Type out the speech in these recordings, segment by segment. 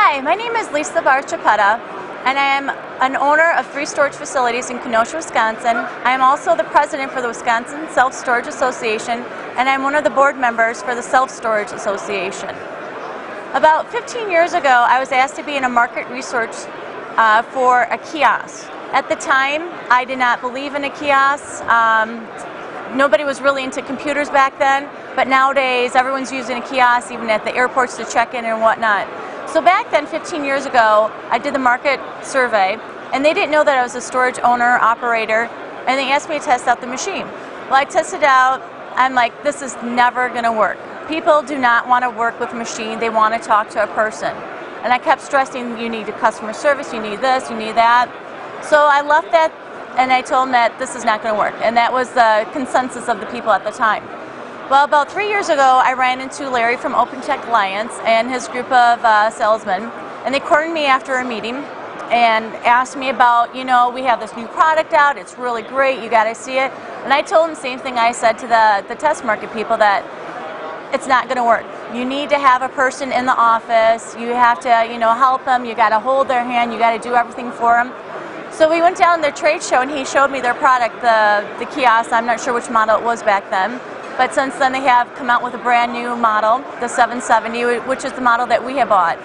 Hi, my name is Lisa Barth-Chiappetta, and I am an owner of 3 storage facilities in Kenosha, Wisconsin. I am also the president for the Wisconsin Self Storage Association, and I'm one of the board members for the Self Storage Association. About 15 years ago, I was asked to be in a market research for a kiosk. At the time, I did not believe in a kiosk. Nobody was really into computers back then, but nowadays everyone's using a kiosk even at the airports to check in and whatnot. So back then, 15 years ago, I did the market survey, and they didn't know that I was a storage owner, operator, and they asked me to test out the machine. Well, I tested out. I'm like, this is never going to work. People do not want to work with a machine. They want to talk to a person. And I kept stressing, you need a customer service, you need this, you need that. So I left that, and I told them that this is not going to work. And that was the consensus of the people at the time. Well, about 3 years ago, I ran into Larry from OpenTech Alliance and his group of salesmen, and they cornered me after a meeting and asked me about, you know, we have this new product out, it's really great, you got to see it. And I told them the same thing I said to the test market people, that it's not going to work. You need to have a person in the office, you have to, you know, help them, you got to hold their hand, you got to do everything for them. So we went down to their trade show and he showed me their product, the kiosk. I'm not sure which model it was back then. But since then they have come out with a brand new model, the 770, which is the model that we have bought.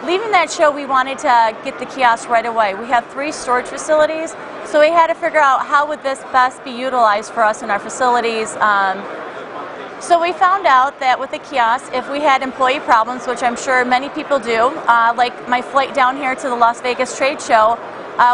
Leaving that show, we wanted to get the kiosk right away. We have 3 storage facilities, so we had to figure out how would this best be utilized for us in our facilities. So we found out that with the kiosk, if we had employee problems, which I'm sure many people do, like my flight down here to the Las Vegas trade show,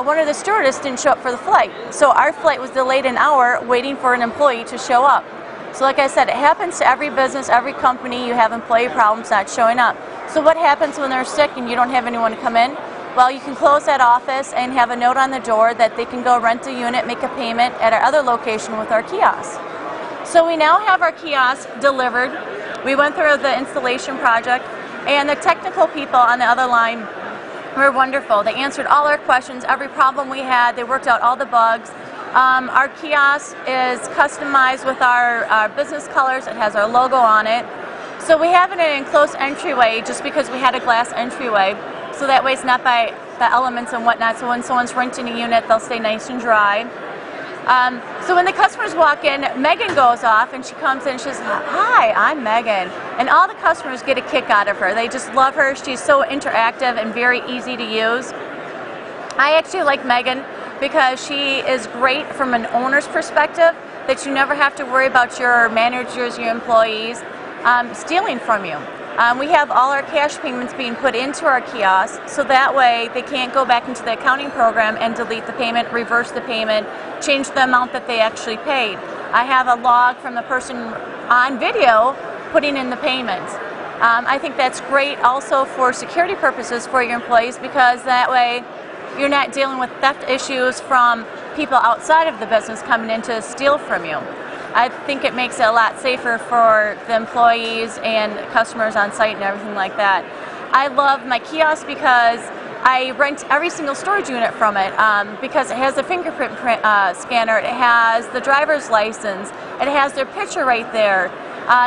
one of the stewardess didn't show up for the flight. So our flight was delayed an hour waiting for an employee to show up. So like I said, it happens to every business, every company. You have employee problems not showing up. So what happens when they're sick and you don't have anyone to come in? Well, you can close that office and have a note on the door that they can go rent a unit, make a payment at our other location with our kiosk. So we now have our kiosk delivered. We went through the installation project, and the technical people on the other line were wonderful. They answered all our questions, every problem we had. They worked out all the bugs. Our kiosk is customized with our business colors. It has our logo on it. So we have it in an enclosed entryway just because we had a glass entryway. So that way it's not by the elements and whatnot. So when someone's renting a unit, they'll stay nice and dry. So when the customers walk in, Megan goes off and she comes in and she says, "Hi, I'm Megan." And all the customers get a kick out of her. They just love her. She's so interactive and very easy to use. I actually like Megan because she is great from an owner's perspective, that you never have to worry about your managers, your employees stealing from you. We have all our cash payments being put into our kiosk, so that way they can't go back into the accounting program and delete the payment, reverse the payment, change the amount that they actually paid. I have a log from the person on video putting in the payments. I think that's great also for security purposes for your employees, because that way you're not dealing with theft issues from people outside of the business coming in to steal from you. I think it makes it a lot safer for the employees and customers on site and everything like that. I love my kiosk because I rent every single storage unit from it, because it has a fingerprint scanner, it has the driver's license, it has their picture right there.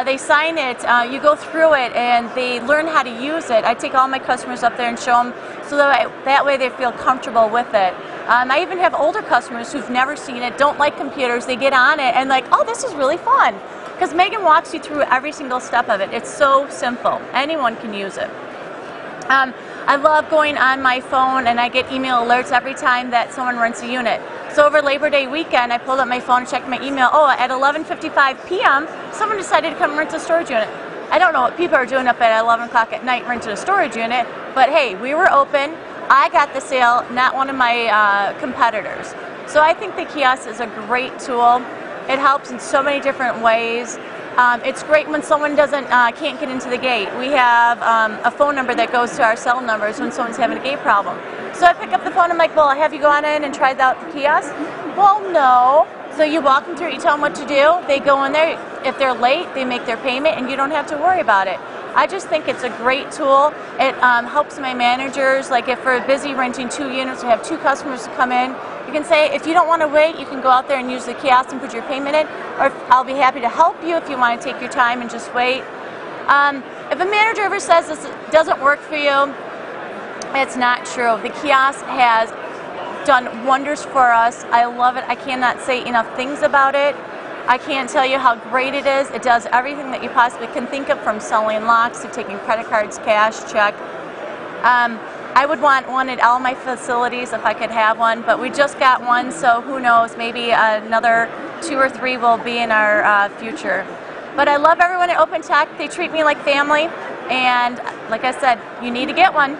They sign it, you go through it, and they learn how to use it. I take all my customers up there and show them, so that way they feel comfortable with it. I even have older customers who've never seen it, don't like computers, they get on it and like, oh, this is really fun. Because Megan walks you through every single step of it. It's so simple. Anyone can use it. I love going on my phone, and I get email alerts every time that someone rents a unit. So over Labor Day weekend, I pulled up my phone and checked my email. Oh, at 11:55 p.m., someone decided to come rent a storage unit. I don't know what people are doing up at 11 o'clock at night renting a storage unit, but hey, we were open. I got the sale, not one of my competitors. So I think the kiosk is a great tool. It helps in so many different ways. It's great when someone can't get into the gate. We have a phone number that goes to our cell numbers when someone's having a gate problem. So I pick up the phone and I'm like, well, have you gone in and tried out the kiosk? Well, no. So you walk them through it, you tell them what to do, they go in there. If they're late, they make their payment, and you don't have to worry about it. I just think it's a great tool. It helps my managers, like if we're busy renting 2 units, we have 2 customers to come in, you can say, if you don't want to wait, you can go out there and use the kiosk and put your payment in, or I'll be happy to help you if you want to take your time and just wait. If a manager ever says this doesn't work for you, it's not true. The kiosk has done wonders for us. I love it. I cannot say enough things about it. I can't tell you how great it is. It does everything that you possibly can think of, from selling locks to taking credit cards, cash, check. I would want one at all my facilities if I could have one, but we just got one, so who knows, maybe another 2 or 3 will be in our future. But I love everyone at OpenTech. They treat me like family, and like I said, you need to get one.